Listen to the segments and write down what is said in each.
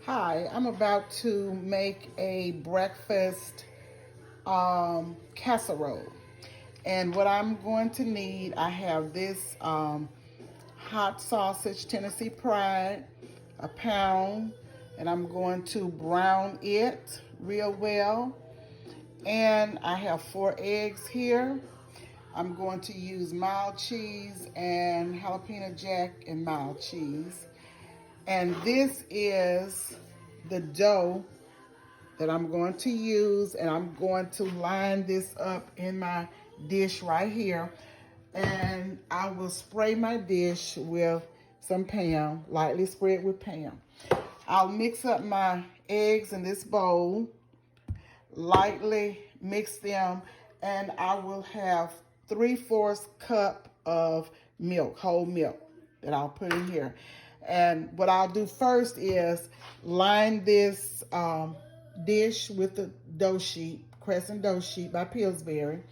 Hi, I'm about to make a breakfast casserole. And what I'm going to need, I have this hot sausage, Tennessee Pride, a pound, and I'm going to brown it real well. And I have 4 eggs here. I'm going to use mild cheese and jalapeno jack and mild cheese. And this is the dough that I'm going to use, and I'm going to line this up in my dish right here. And I will spray my dish with some Pam, lightly spread with Pam. I'll mix up my eggs in this bowl, lightly mix them, and I will have 3/4 cup of milk, whole milk, that I'll put in here. And what I'll do first is line this dish with the dough sheet, Crescent dough sheet by Pillsbury,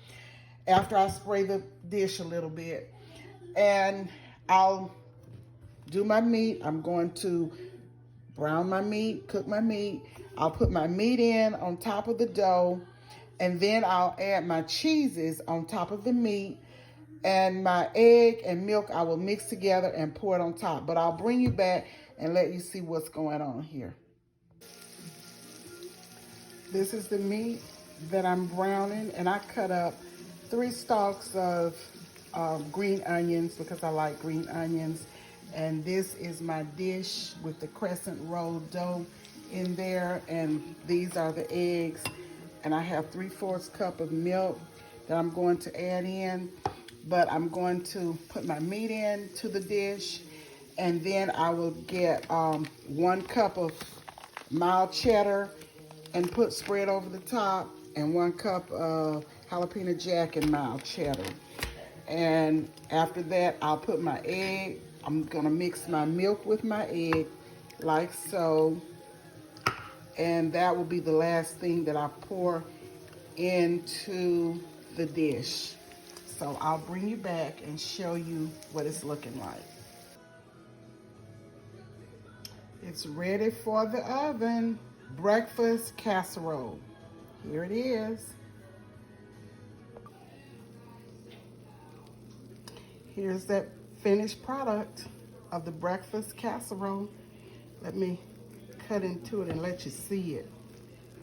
after I spray the dish a little bit. And I'll do my meat. I'm going to brown my meat, cook my meat. I'll put my meat in on top of the dough, and then I'll add my cheeses on top of the meat, and my egg and milk I will mix together and pour it on top. But I'll bring you back and let you see what's going on here. This is the meat that I'm browning, and I cut up 3 stalks of green onions because I like green onions. And this is my dish with the crescent roll dough in there, and these are the eggs. And I have 3/4 cup of milk that I'm going to add in, but I'm going to put my meat into the dish, and then I will get 1 cup of mild cheddar and spread over the top, and 1 cup of jalapeno jack and mild cheddar. And after that, I'll put my egg. I'm gonna mix my milk with my egg like so. And that will be the last thing that I pour into the dish. So I'll bring you back and show you what it's looking like. It's ready for the oven. Breakfast casserole. Here it is. Here's that finished product of the breakfast casserole. Let me cut into it and let you see it.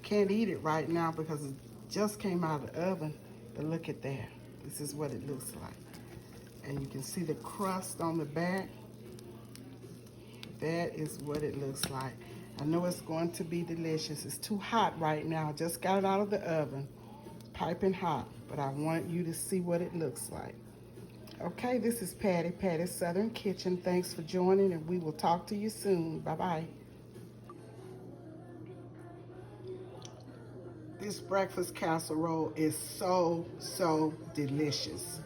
Can't eat it right now because it just came out of the oven, but look at that. This is what it looks like. And you can see the crust on the back. That is what it looks like. I know it's going to be delicious. It's too hot right now. Just got it out of the oven, piping hot, but I want you to see what it looks like. Okay, this is Patty's Southern Kitchen. Thanks for joining, and we will talk to you soon. Bye-bye. This breakfast casserole is so delicious.